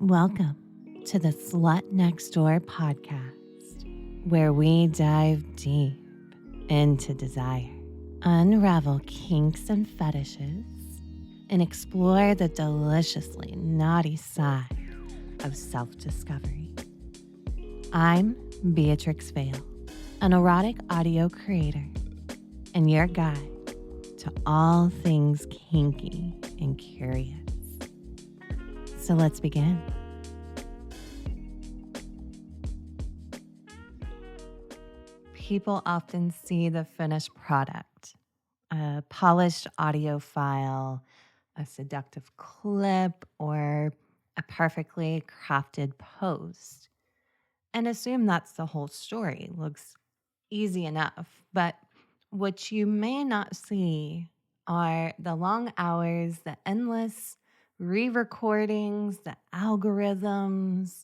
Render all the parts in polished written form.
Welcome to the Slut Next Door podcast, where we dive deep into desire, unravel kinks and fetishes, and explore the deliciously naughty side of self-discovery. I'm Beatrix Vale, an erotic audio creator, and your guide to all things kinky and curious. So let's begin. People often see the finished product, a polished audio file, a seductive clip, or a perfectly crafted post, and assume that's the whole story. Looks easy enough. But what you may not see are the long hours, the endless re recordings, the algorithms,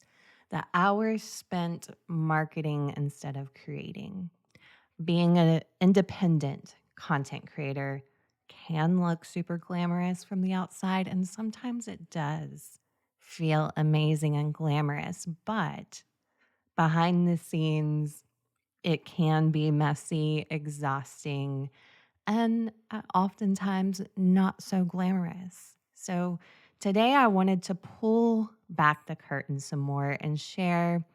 the hours spent marketing instead of creating. Being an independent content creator can look super glamorous from the outside, and sometimes it does feel amazing and glamorous, but behind the scenes, it can be messy, exhausting, and oftentimes not so glamorous. So today I wanted to pull back the curtain some more and share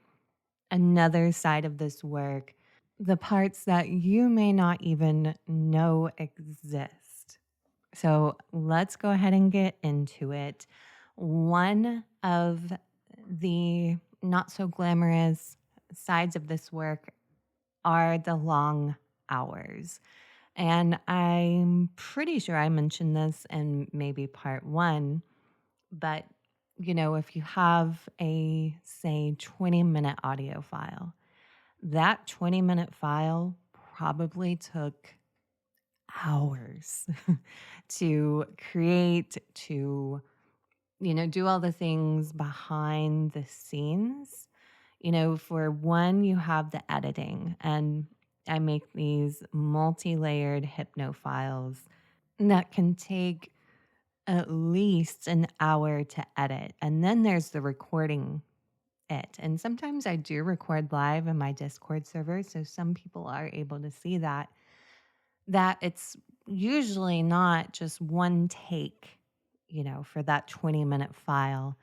another side of this work, the parts that you may not even know exist. So let's go ahead and get into it. One of the not so glamorous sides of this work are the long hours. And I'm pretty sure I mentioned this in maybe part one, but if you have a, say, 20-minute audio file, that 20-minute file probably took hours to create, to, do all the things behind the scenes. For one, you have the editing, and I make these multi-layered hypno files that can take at least an hour to edit. And then there's the recording it. And sometimes I do record live in my Discord server, so some people are able to see that it's usually not just one take, for that 20-minute file.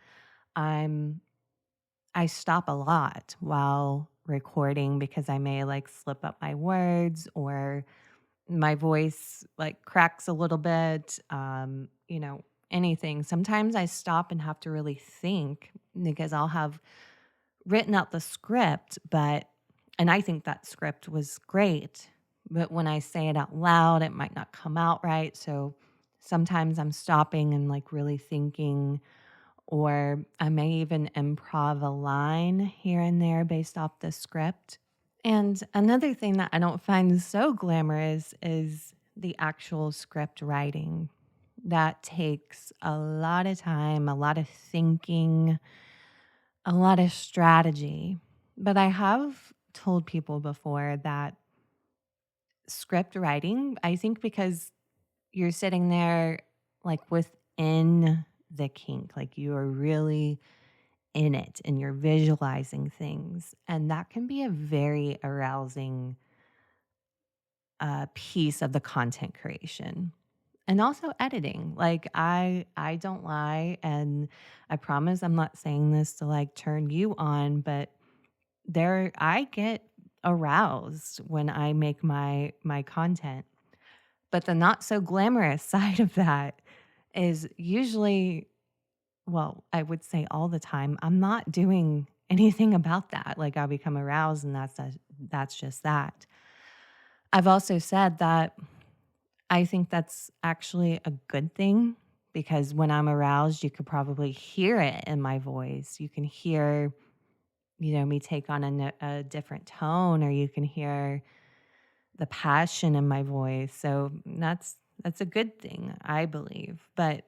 I stop a lot while recording because I may slip up my words, or my voice cracks a little bit, anything. Sometimes I stop and have to really think because I'll have written out the script, and I think that script was great, but when I say it out loud, it might not come out right. So sometimes I'm stopping and really thinking, or I may even improv a line here and there based off the script. And another thing that I don't find so glamorous is the actual script writing. That takes a lot of time, a lot of thinking, a lot of strategy. But I have told people before that script writing, I think because you're sitting there within the kink, you are really in it and you're visualizing things. And that can be a very arousing piece of the content creation. And also editing. I don't lie, and I promise I'm not saying this to turn you on, but I get aroused when I make my content. But the not so glamorous side of that is usually, well, I would say all the time, I'm not doing anything about that. I'll become aroused, and that's just that. I've also said that I think that's actually a good thing, because when I'm aroused, you could probably hear it in my voice. You can hear, me take on a different tone, or you can hear the passion in my voice. So that's a good thing, I believe. But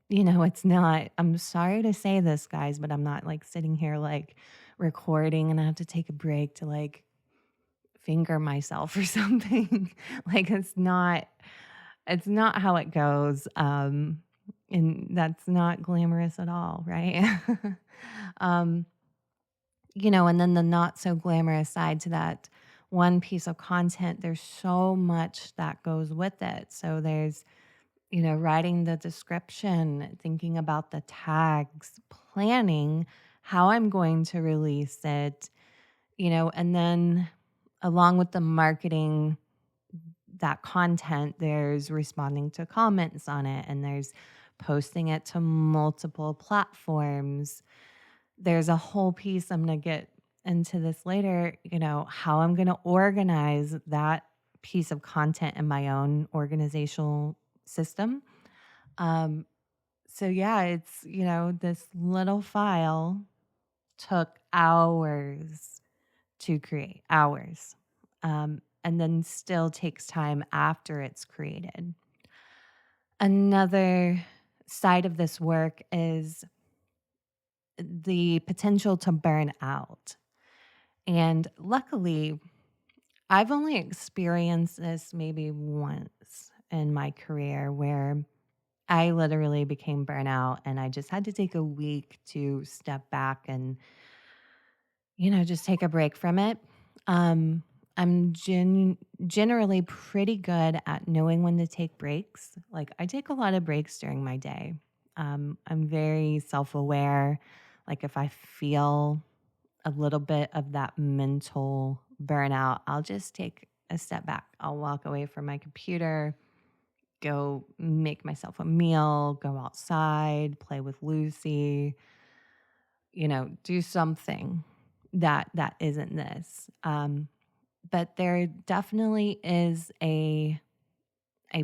it's not. I'm sorry to say this, guys, but I'm not sitting here recording and I have to take a break to finger myself or something. It's not how it goes. And that's not glamorous at all, right? um, and then the not so glamorous side to that one piece of content, there's so much that goes with it. So there's, writing the description, thinking about the tags, planning how I'm going to release it, and then along with the marketing that content, there's responding to comments on it and there's posting it to multiple platforms. There's a whole piece I'm going to get into this later, how I'm going to organize that piece of content in my own organizational system. Um, so yeah, it's, this little file took hours to create, hours. And then still takes time after it's created. Another side of this work is the potential to burn out. And luckily, I've only experienced this maybe once in my career where I literally became burnout and I just had to take a week to step back and, just take a break from it. Um, I'm generally pretty good at knowing when to take breaks. Like, I take a lot of breaks during my day. I'm very self aware. Like, if I feel a little bit of that mental burnout, I'll just take a step back. I'll walk away from my computer, go make myself a meal, go outside, play with Lucy, do something that isn't this. But there definitely is a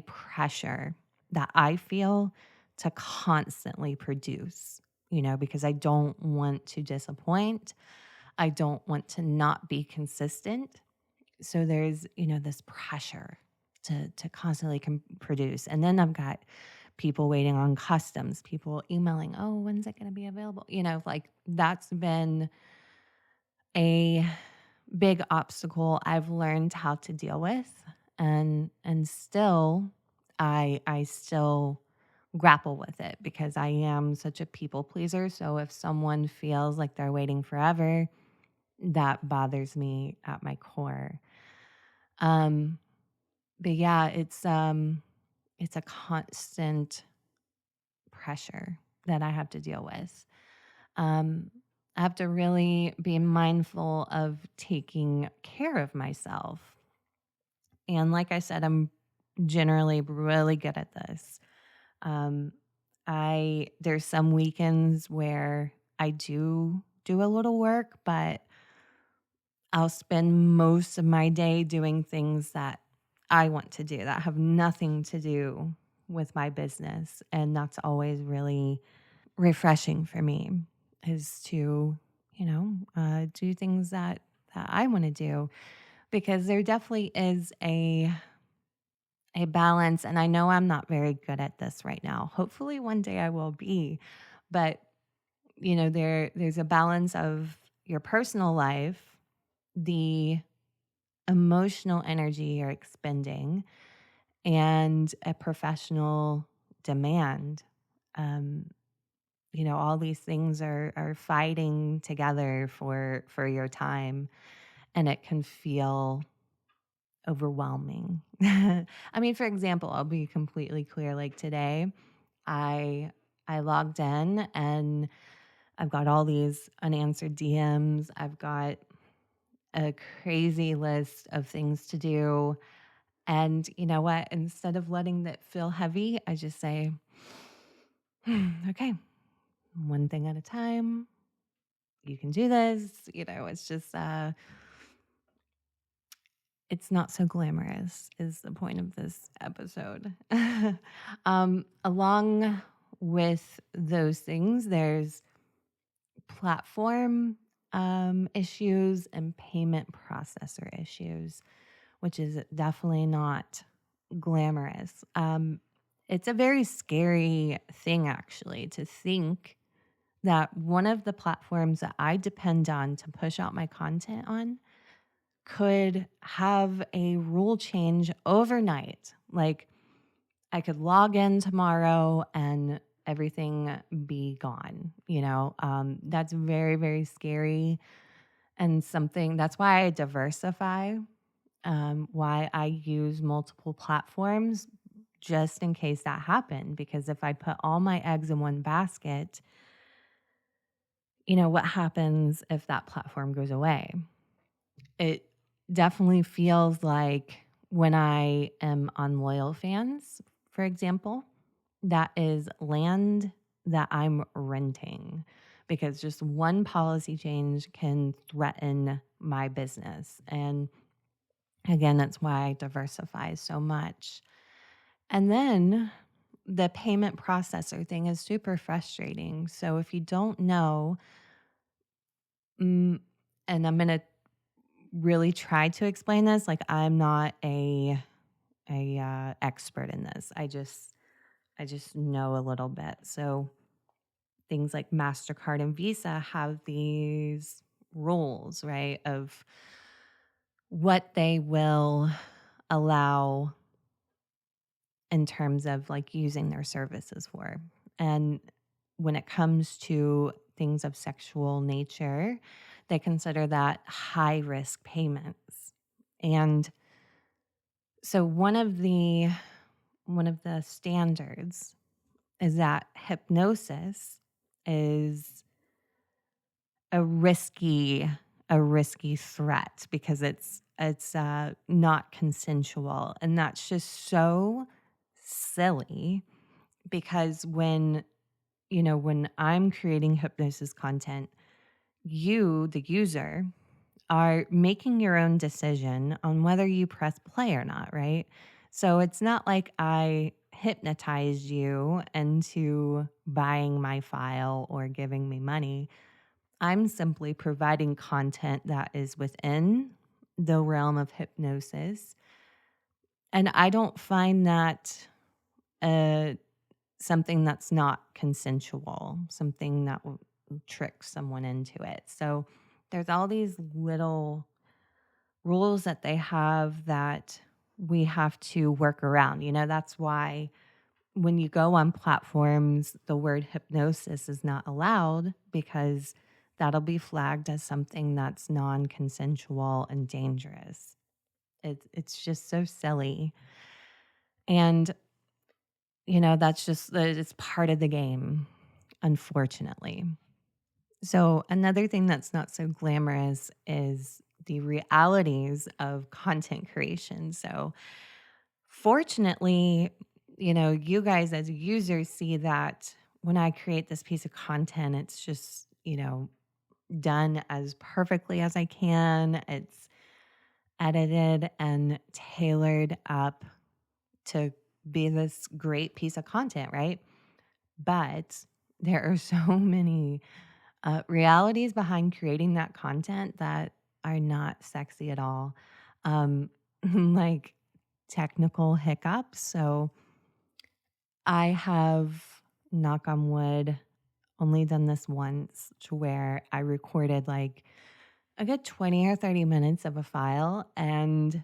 pressure that I feel to constantly produce, because I don't want to disappoint. I don't want to not be consistent. So there's, this pressure to constantly produce. And then I've got people waiting on customs, people emailing, oh, when's it going to be available? Like that's been a big obstacle I've learned how to deal with. And still I still grapple with it because I am such a people pleaser. So if someone feels like they're waiting forever, that bothers me at my core. Um, but yeah, it's a constant pressure that I have to deal with. Um, I have to really be mindful of taking care of myself. And like I said, I'm generally really good at this. Um, there's some weekends where I do a little work, but I'll spend most of my day doing things that I want to do that have nothing to do with my business. And that's always really refreshing for me is to, do things that I want to do because there definitely is a balance. And I know I'm not very good at this right now. Hopefully one day I will be. But, there's a balance of your personal life, the emotional energy you're expending, and a professional demand. Um, all these things are fighting together for your time, and it can feel overwhelming. I mean, for example, I'll be completely clear. Like today, I logged in and I've got all these unanswered DMs. I've got a crazy list of things to do. And you know what? Instead of letting that feel heavy, I just say, okay, one thing at a time. You can do this. It's just, it's not so glamorous, is the point of this episode. Along with those things, there's platform issues and payment processor issues, which is definitely not glamorous. It's a very scary thing, actually, to think that one of the platforms that I depend on to push out my content on could have a rule change overnight. Like, I could log in tomorrow and everything be gone. That's very, very scary, and something that's why I diversify, why I use multiple platforms just in case that happened. Because if I put all my eggs in one basket, what happens if that platform goes away? It definitely feels like when I am on Loyal Fans, for example, that is land that I'm renting because just one policy change can threaten my business. And again, that's why I diversify so much. And then the payment processor thing is super frustrating. So if you don't know, mm, and I'm going to really try to explain this, like I'm not a expert in this. I just know a little bit. So things like MasterCard and Visa have these rules, right, of what they will allow in terms of like using their services for. And when it comes to things of sexual nature, they consider that high risk payments. And so one of the standards is that hypnosis is a risky a risky threat because it's not consensual, and that's just so silly because when I'm creating hypnosis content, you, the user, are making your own decision on whether you press play or not, right? So it's not like I hypnotized you into buying my file or giving me money. I'm simply providing content that is within the realm of hypnosis. And I don't find that uh, something that's not consensual, something that will trick someone into it. So there's all these little rules that they have that we have to work around. That's why when you go on platforms, the word hypnosis is not allowed because that'll be flagged as something that's non consensual and dangerous. It's just so silly. And, that's just, it's part of the game, unfortunately. So, another thing that's not so glamorous is the realities of content creation. So, fortunately, you guys as users see that when I create this piece of content, it's just, done as perfectly as I can. It's edited and tailored up to be this great piece of content, right? But there are so many realities behind creating that content that are not sexy at all. Like technical hiccups. So I have, knock on wood, only done this once to where I recorded like a good 20 or 30 minutes of a file, and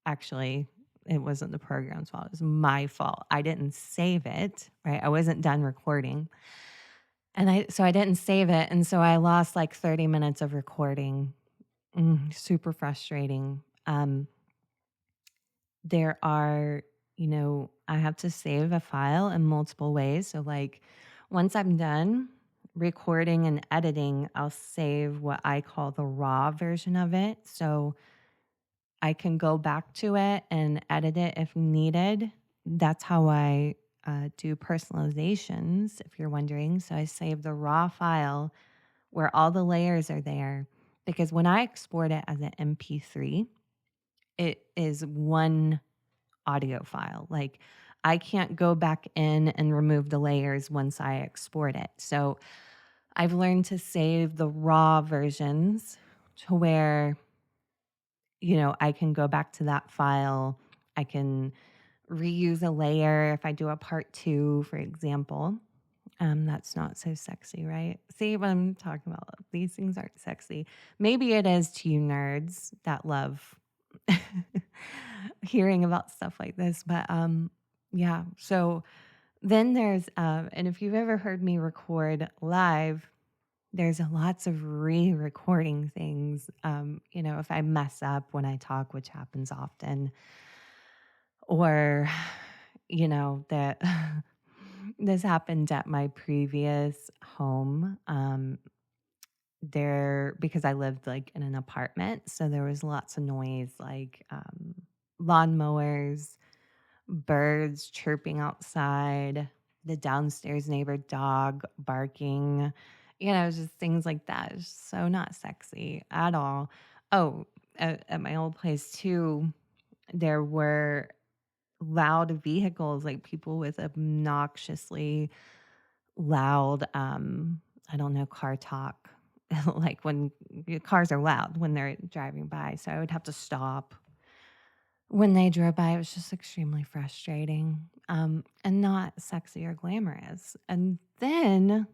actually, it wasn't the program's fault. It was my fault. I didn't save it, right? I wasn't done recording. And so I didn't save it. And so I lost like 30 minutes of recording. Super frustrating. There are, I have to save a file in multiple ways. So, like, once I'm done recording and editing, I'll save what I call the raw version of it. So I can go back to it and edit it if needed. That's how I do personalizations, if you're wondering. So I save the raw file where all the layers are there. Because when I export it as an MP3, it is one audio file. Like I can't go back in and remove the layers once I export it. So I've learned to save the raw versions to where, I can go back to that file. I can reuse a layer if I do a part 2, for example. That's not so sexy, right? See what I'm talking about? These things aren't sexy. Maybe it is to you nerds that love hearing about stuff like this, but Yeah. So then there's, and if you've ever heard me record live, there's lots of re-recording things. If I mess up when I talk, which happens often, or, that this happened at my previous home. There, because I lived like in an apartment, so there was lots of noise, like lawnmowers, birds chirping outside, the downstairs neighbor dog barking, just things like that. It's so not sexy at all. Oh, at my old place too, there were loud vehicles, like people with obnoxiously loud, I don't know, car talk. Like when cars are loud when they're driving by. So I would have to stop when they drove by. It was just extremely frustrating, and not sexy or glamorous. And then,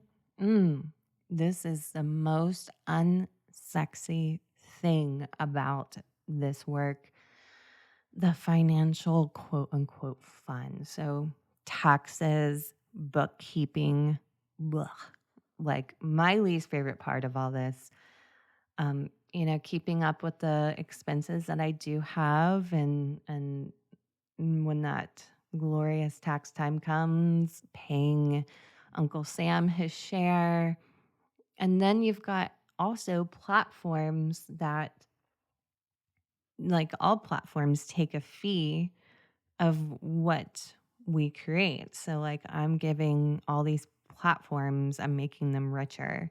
mm, this is the most unsexy thing about this work, the financial quote unquote fun. So, taxes, bookkeeping, blech. Like my least favorite part of all this, keeping up with the expenses that I do have, and when that glorious tax time comes, paying Uncle Sam his share. And then you've got also platforms that, like all platforms, take a fee of what we create. So, like, I'm giving all these platforms, I'm making them richer,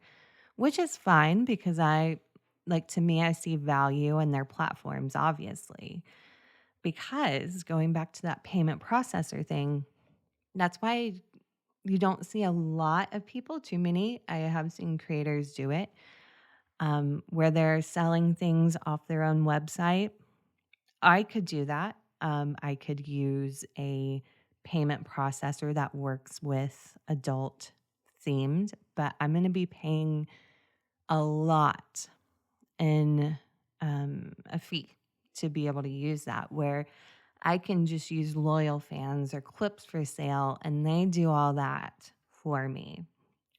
which is fine because to me, I see value in their platforms, obviously. Because going back to that payment processor thing, that's why you don't see a lot of people, too many. I have seen creators do it, where they're selling things off their own website. I could do that. I could use a payment processor that works with adult themed, but I'm going to be paying a lot in a fee to be able to use that, where I can just use loyal fans or clips for sale and they do all that for me.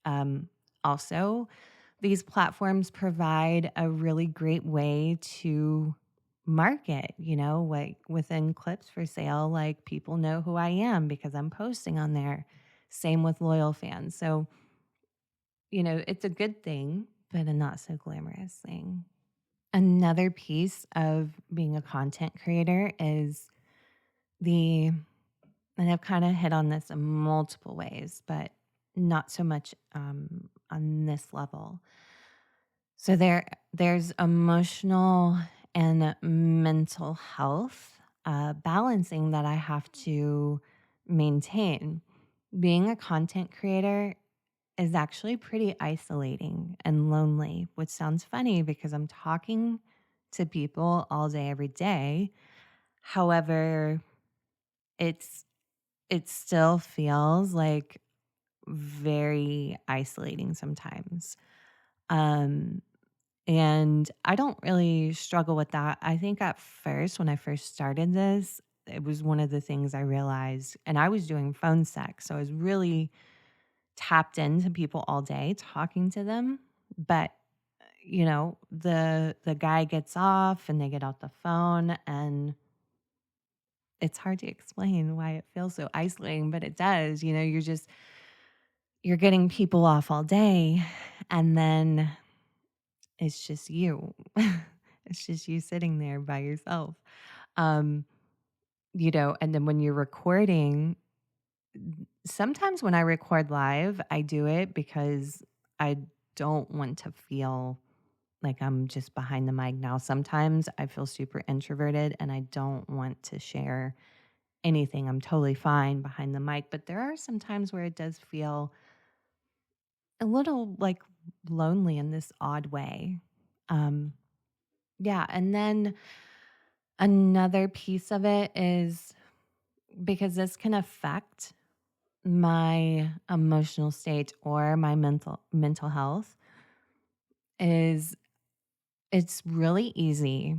Um, Also, these platforms provide a really great way to market, like within clips for sale, like people know who I am because I'm posting on there. Same with loyal fans. So, it's a good thing, but a not so glamorous thing. Another piece of being a content creator is the, and I've kind of hit on this in multiple ways, but not so much on this level. So there's emotional and mental health balancing that I have to maintain. Being a content creator is actually pretty isolating and lonely, which sounds funny because I'm talking to people all day, every day. However, it's it still feels like very isolating sometimes. Um, and I don't really struggle with that. I think at first, when I first started this, it was one of the things I realized, and I was doing phone sex. So I was really tapped into people all day, talking to them. But the guy gets off and they get off the phone, and it's hard to explain why it feels so isolating, but it does. You're getting people off all day, and then it's just you. It's just you sitting there by yourself. Um, and then when you're recording, sometimes when I record live, I do it because I don't want to feel like I'm just behind the mic. Now, sometimes I feel super introverted and I don't want to share anything. I'm totally fine behind the mic, but there are some times where it does feel a little like lonely in this odd way. Um, yeah. And then another piece of it is because this can affect my emotional state or my mental health, is it's really easy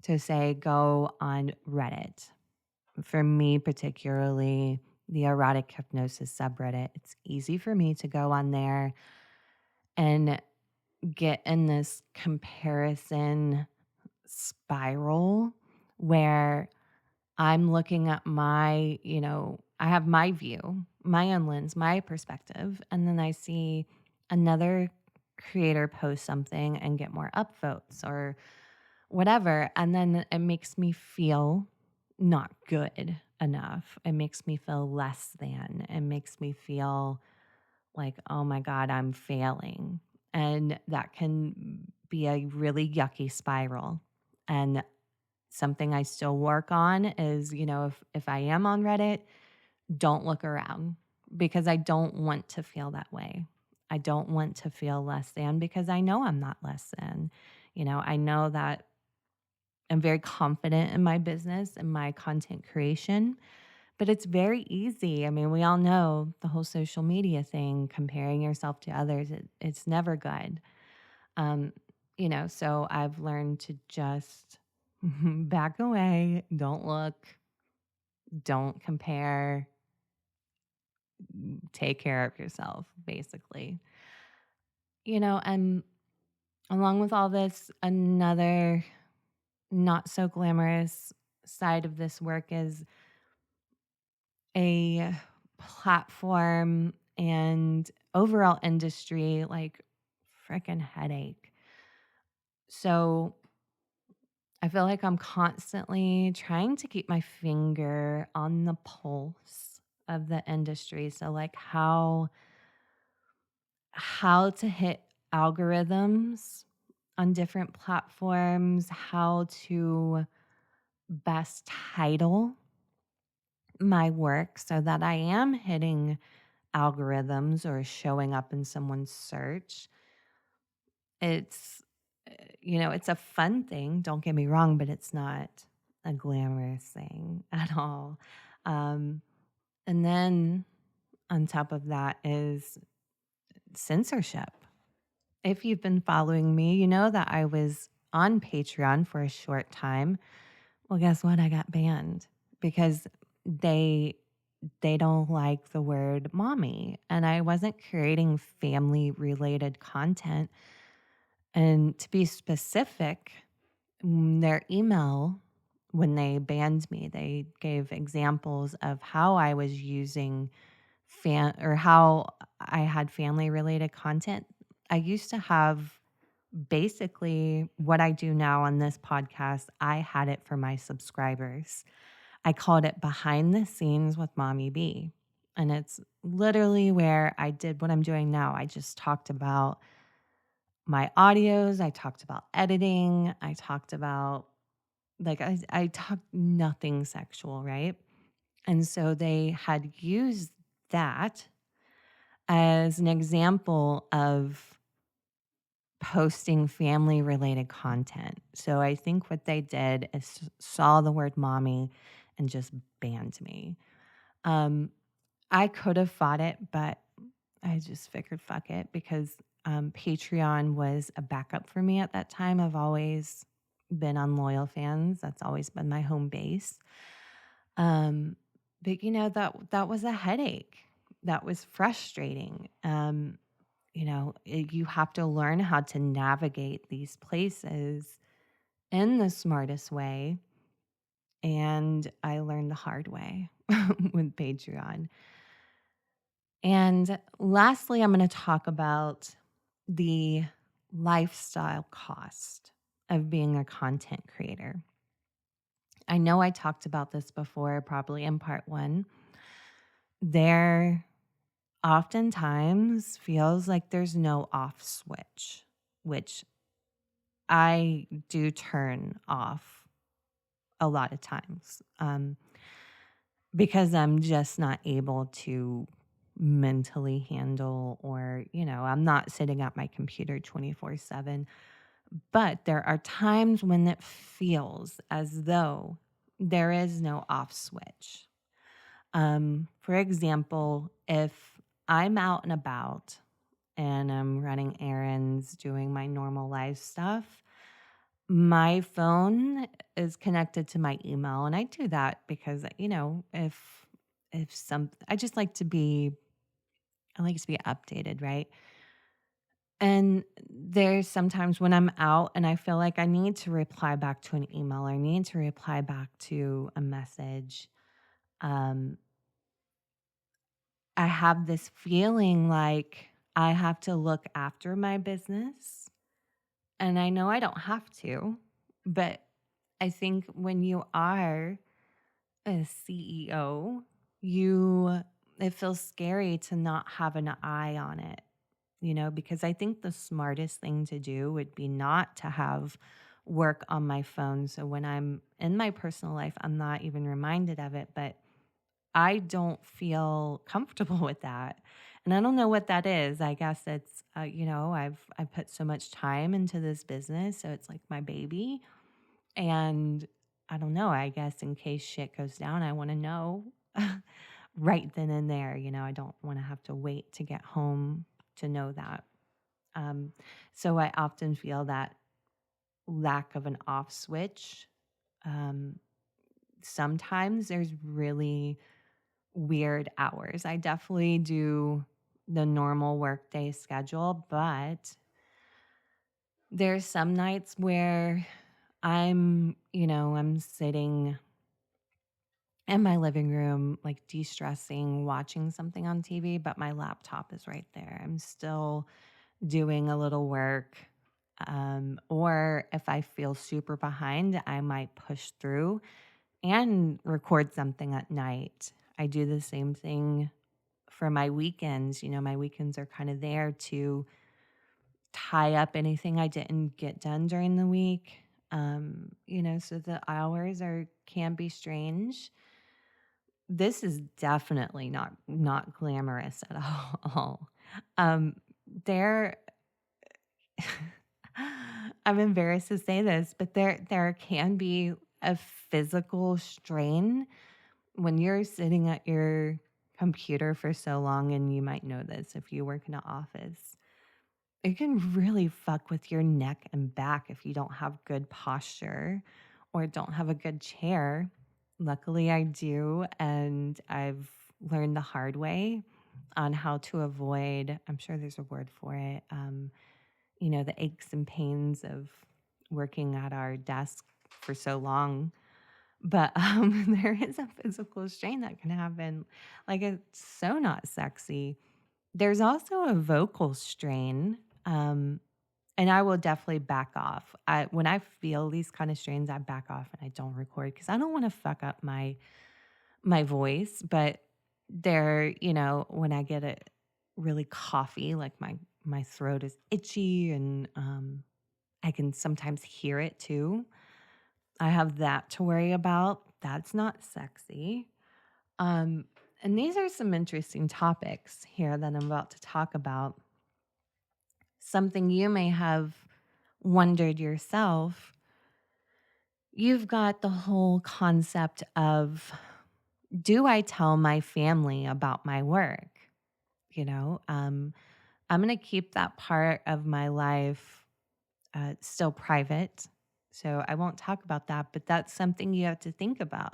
to say go on Reddit. For me, particularly the erotic hypnosis subreddit, it's easy for me to go on there and get in this comparison spiral where I'm looking at I have my view, my own lens, my perspective, and then I see another creator post something and get more upvotes or whatever. And then it makes me feel not good enough. It makes me feel less than. It makes me feel like, oh my God, I'm failing. And that can be a really yucky spiral. And something I still work on is, if I am on Reddit, don't look around because I don't want to feel that way. I don't want to feel less than because I know I'm not less than. I know that I'm very confident in my business and my content creation, but it's very easy. I mean, we all know the whole social media thing, comparing yourself to others, it's never good. Um, so I've learned to just back away, don't look, don't compare, take care of yourself, basically. And along with all this, another not so glamorous side of this work is a platform and overall industry like freaking headache. So I feel like I'm constantly trying to keep my finger on the pulse of the industry. So like how to hit algorithms on different platforms, how to best title my work so that I am hitting algorithms or showing up in someone's search. It's it's a fun thing, don't get me wrong, but it's not a glamorous thing at all. Um, and then on top of that is censorship. If you've been following me, you know that I was on Patreon for a short time. Well, guess what? I got banned because they they don't like the word mommy, and I wasn't creating family related content. And to be specific, their email, when they banned me, they gave examples of how I was using or how I had family related content. I used to have basically what I do now on this podcast. I had it for my subscribers. I called it Behind the Scenes with Mommy B. And it's literally where I did what I'm doing now. I just talked about my audios, I talked about editing, I talked about I talked nothing sexual, right? And so they had used that as an example of posting family related content. So I think what they did is saw the word mommy and just banned me. Um, I could have fought it, but I just figured fuck it because Patreon was a backup for me at that time. I've always been on loyal fans. That's always been my home base. Um, but that was a headache. That was frustrating. You have to learn how to navigate these places in the smartest way. And I learned the hard way with Patreon. And lastly, I'm going to talk about the lifestyle cost of being a content creator. I know I talked about this before, probably in part one. There oftentimes feels like there's no off switch, which I do turn off a lot of times because I'm just not able to mentally handle, or, I'm not sitting at my computer 24/7. But there are times when it feels as though there is no off switch. For example, if I'm out and about and I'm running errands, doing my normal life stuff, My phone is connected to my email, and I do that because, if some I just like to be I like to be updated, right? And there's sometimes when I'm out and I feel like I need to reply back to an email or I need to reply back to a message. Um, I have this feeling like I have to look after my business. And I know I don't have to, but I think when you are a CEO, you it feels scary to not have an eye on it, because I think the smartest thing to do would be not to have work on my phone. So when I'm in my personal life, I'm not even reminded of it, but I don't feel comfortable with that. And I don't know what that is. I guess it's, I've put so much time into this business, so it's like my baby. And I don't know, I guess in case shit goes down, I want to know right then and there. I don't want to have to wait to get home to know that. Um, so I often feel that lack of an off switch. Um, Sometimes there's really weird hours. I definitely do the normal workday schedule, but there's some nights where I'm sitting in my living room, like de-stressing, watching something on TV, but my laptop is right there. I'm still doing a little work. Or if I feel super behind, I might push through and record something at night. I do the same thing for my weekends. My weekends are kind of there to tie up anything I didn't get done during the week. So the hours can be strange. This is definitely not glamorous at all. Um, there I'm embarrassed to say this, but there can be a physical strain when you're sitting at your computer for so long, and you might know this if you work in an office. It can really fuck with your neck and back if you don't have good posture or don't have a good chair. Luckily, I do, and I've learned the hard way on how to avoid, I'm sure there's a word for it, the aches and pains of working at our desk for so long. But there is a physical strain that can happen. Like, it's so not sexy. There's also a vocal strain. And I will definitely back off. When I feel these kind of strains, I back off and I don't record because I don't want to fuck up my voice. But when I get it really coughy, like my throat is itchy, and I can sometimes hear it too. I have that to worry about. That's not sexy. Um, and these are some interesting topics here that I'm about to talk about. Something you may have wondered yourself. You've got the whole concept of, do I tell my family about my work? I'm going to keep that part of my life still private. So I won't talk about that, but that's something you have to think about.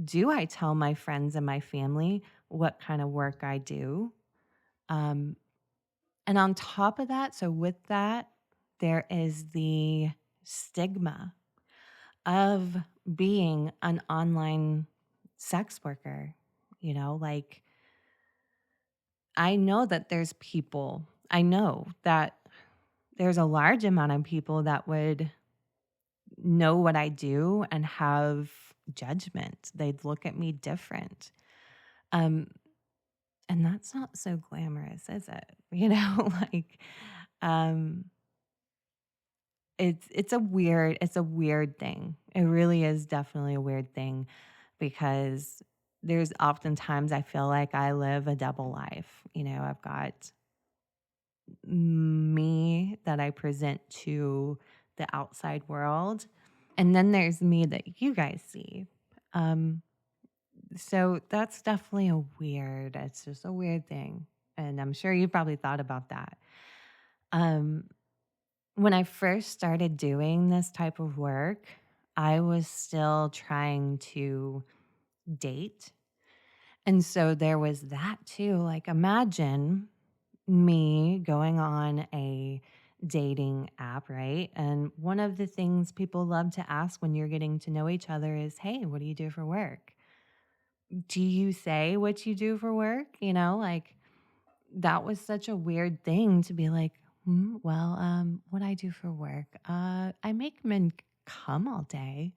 Do I tell my friends and my family what kind of work I do? Um, and on top of that, so with that, there is the stigma of being an online sex worker. Like, I know that there's a large amount of people that would know what I do and have judgment. They'd look at me different. Um, and that's not so glamorous, is it? Like, um, it's a weird thing. It really is definitely a weird thing because there's oftentimes I feel like I live a double life. I've got me that I present to the outside world, and then there's me that you guys see. Um, so that's definitely it's just a weird thing. And I'm sure you probably thought about that. Um, When I first started doing this type of work, I was still trying to date. And so there was that too. Like, imagine me going on a dating app, right? And one of the things people love to ask when you're getting to know each other is, hey, what do you do for work? Do you say what you do for work? Like that was such a weird thing to be like, well, what I do for work? I make men come all day.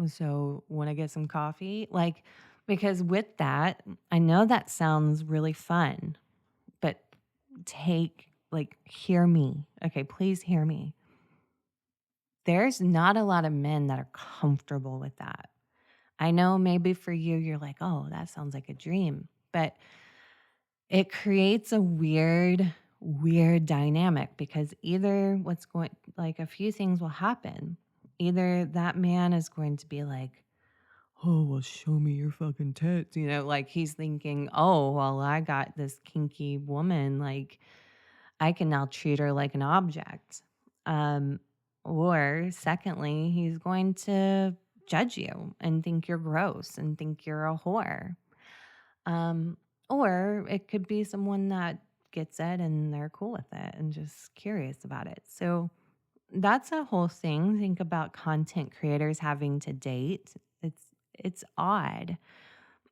So want to get some coffee? Like, because with that, I know that sounds really fun, but hear me. Okay, please hear me. There's not a lot of men that are comfortable with that. I know maybe for you, you're like, oh, that sounds like a dream. But it creates a weird dynamic because either a few things will happen. Either that man is going to be like, oh, well, show me your fucking tits. Like he's thinking, oh, well, I got this kinky woman. Like I can now treat her like an object. Um, or secondly, he's going to judge you and think you're gross and think you're a whore. Um, or it could be someone that gets it and they're cool with it and just curious about it. So that's a whole thing. Think about content creators having to date. It's odd.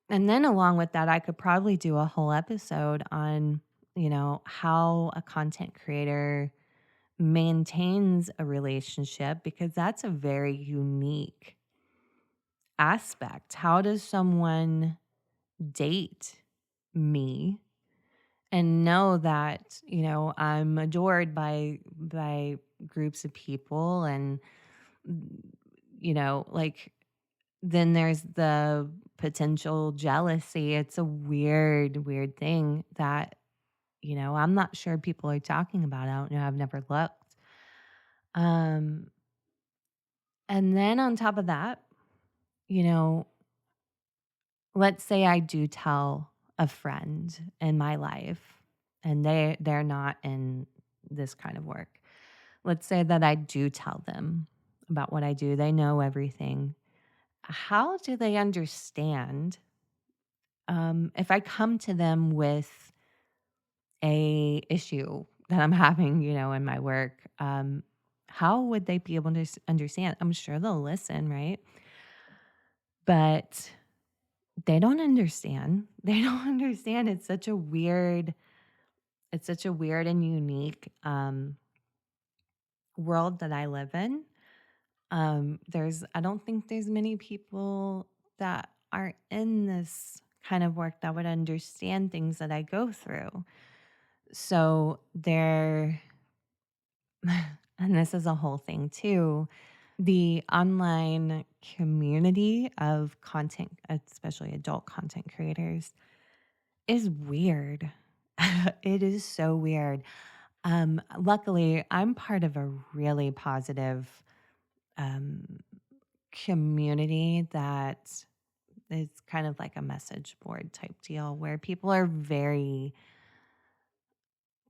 And then along with that, I could probably do a whole episode on, how a content creator maintains a relationship because that's a very unique aspect. How does someone date me and know that, I'm adored by groups of people and like then there's the potential jealousy. It's a weird thing that, I'm not sure people are talking about. I don't know. I've never looked. Um, and then on top of that, you know, let's say I do tell a friend in my life and they're not in this kind of work. Let's say that I do tell them about what I do. They know everything. How do they understand if I come to them with a issue that I'm having, in my work? How would they be able to understand? I'm sure they'll listen, right? But they don't understand. They don't understand. It's such a weird and unique world that I live in. I don't think there's many people that are in this kind of work that would understand things that I go through. So there, and this is a whole thing too. The online community of content, especially adult content creators, is weird. It is so weird. Luckily, I'm part of a really positive um, community that is kind of like a message board type deal where people are very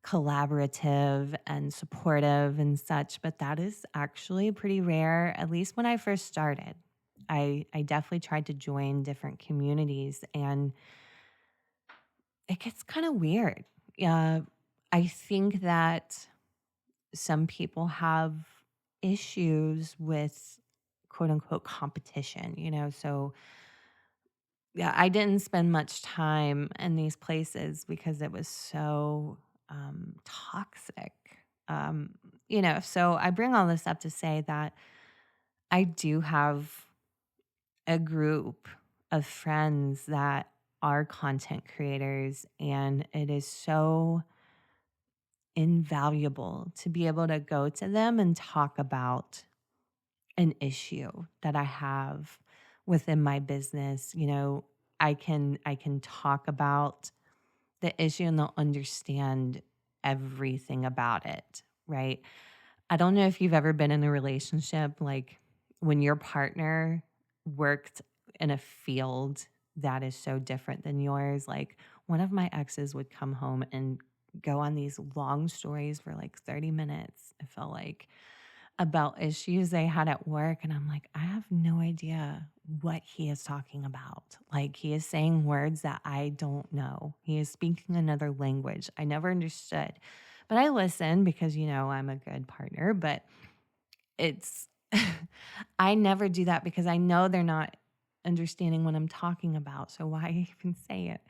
collaborative and supportive and such, but that is actually pretty rare, at least when I first started. I definitely tried to join different communities and it gets kind of weird. Yeah, I think that some people have issues with quote unquote competition, so yeah, I didn't spend much time in these places because it was so toxic. Um, so I bring all this up to say that I do have a group of friends that are content creators, and it is so invaluable to be able to go to them and talk about an issue that I have within my business. I can talk about the issue and they'll understand everything about it, right? I don't know if you've ever been in a relationship like when your partner worked in a field that is so different than yours. Like one of my exes would come home and go on these long stories for like 30 minutes, I felt like, about issues they had at work. And I'm like, I have no idea what he is talking about. Like, he is saying words that I don't know. He is speaking another language I never understood. But I listen because, I'm a good partner. But it's, I never do that because I know they're not understanding what I'm talking about. So why even say it?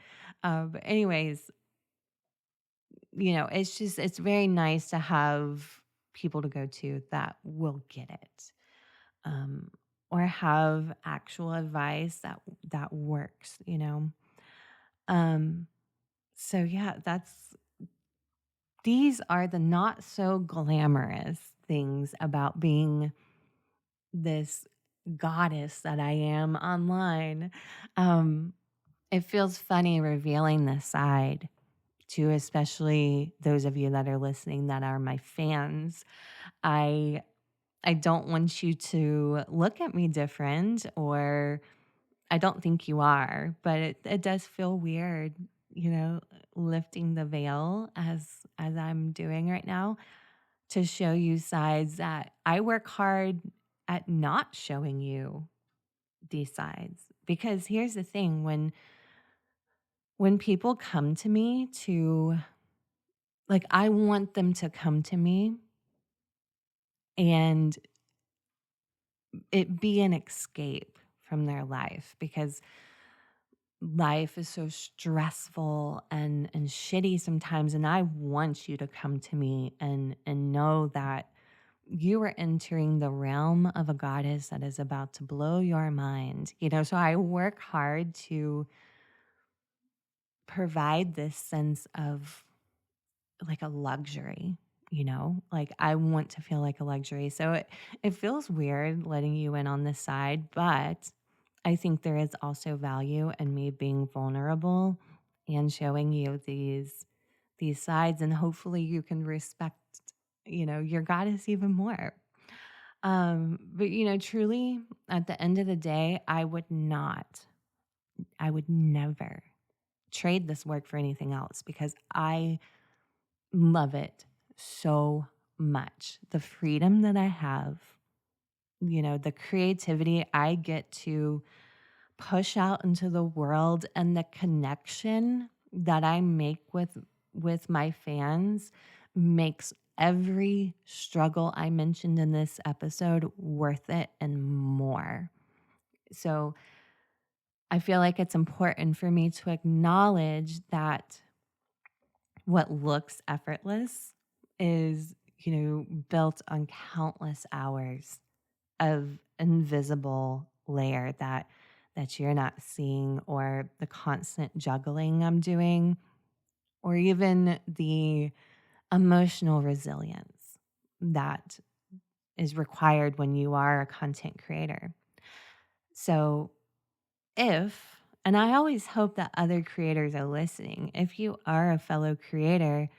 But, anyways, it's very nice to have people to go to that will get it, um, or have actual advice that works. Um, so yeah, these are the not so glamorous things about being this goddess that I am online. Um, it feels funny revealing this side to especially those of you that are listening that are my fans. I I don't want you to look at me different, or I don't think you are, but it does feel weird, you know, lifting the veil as I'm doing right now to show you sides that I work hard at not showing you these sides. Because here's the thing, when people come to me to, like, I want them to come to me and it be an escape from their life, because life is so stressful and shitty sometimes, and I want you to come to me and know that you are entering the realm of a goddess that is about to blow your mind. So I work hard to provide this sense of like a luxury. Like, I want to feel like a luxury. So it feels weird letting you in on this side, but I think there is also value in me being vulnerable and showing you these sides, and hopefully you can respect, your goddess even more. But truly, at the end of the day, I would never trade this work for anything else, because I love it so much. The freedom that I have, the creativity I get to push out into the world, and the connection that I make with my fans makes every struggle I mentioned in this episode worth it and more. So I feel like it's important for me to acknowledge that what looks effortless is, built on countless hours of invisible layer that you're not seeing, or the constant juggling I'm doing, or even the emotional resilience that is required when you are a content creator. So, and I always hope that other creators are listening, if you are a fellow creator,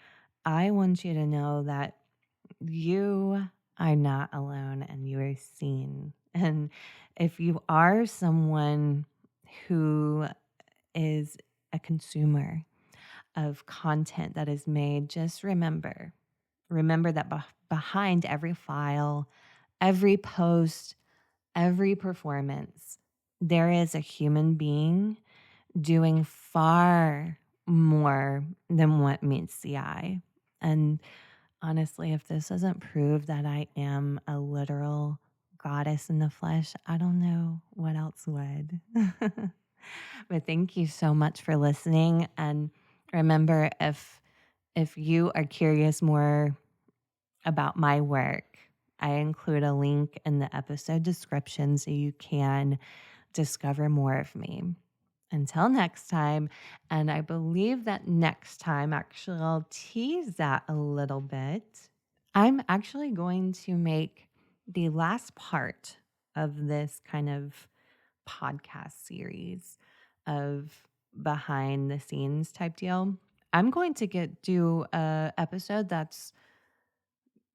I want you to know that you are not alone and you are seen. And if you are someone who is a consumer of content that is made, just remember that behind every file, every post, every performance, there is a human being doing far more than what meets the eye. And honestly, if this doesn't prove that I am a literal goddess in the flesh, I don't know what else would. But thank you so much for listening. And remember, if you are curious more about my work, I include a link in the episode description so you can discover more of me. Until next time, and I believe that next time, actually, I'll tease that a little bit. I'm actually going to make the last part of this kind of podcast series of behind the scenes type deal. I'm going to do a episode that's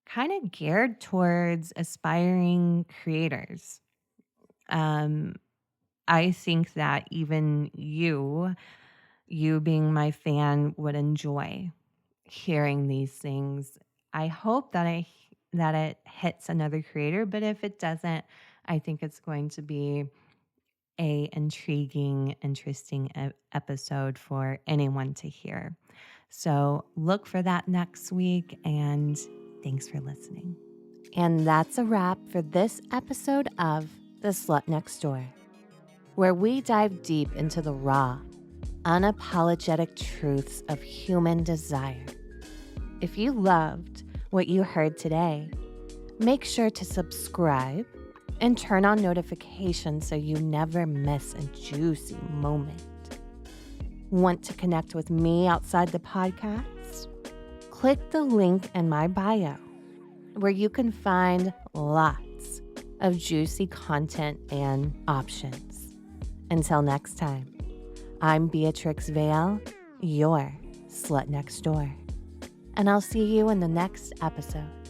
kind of geared towards aspiring creators. Um, I think that even you being my fan would enjoy hearing these things. I hope that it hits another creator, but if it doesn't, I think it's going to be a intriguing, interesting episode for anyone to hear. So look for that next week, and thanks for listening. And that's a wrap for this episode of The Slut Next Door, where we dive deep into the raw, unapologetic truths of human desire. If you loved what you heard today, make sure to subscribe and turn on notifications so you never miss a juicy moment. Want to connect with me outside the podcast? Click the link in my bio, where you can find lots of juicy content and options. Until next time, I'm Beatrix Vale, your Slut Next Door, and I'll see you in the next episode.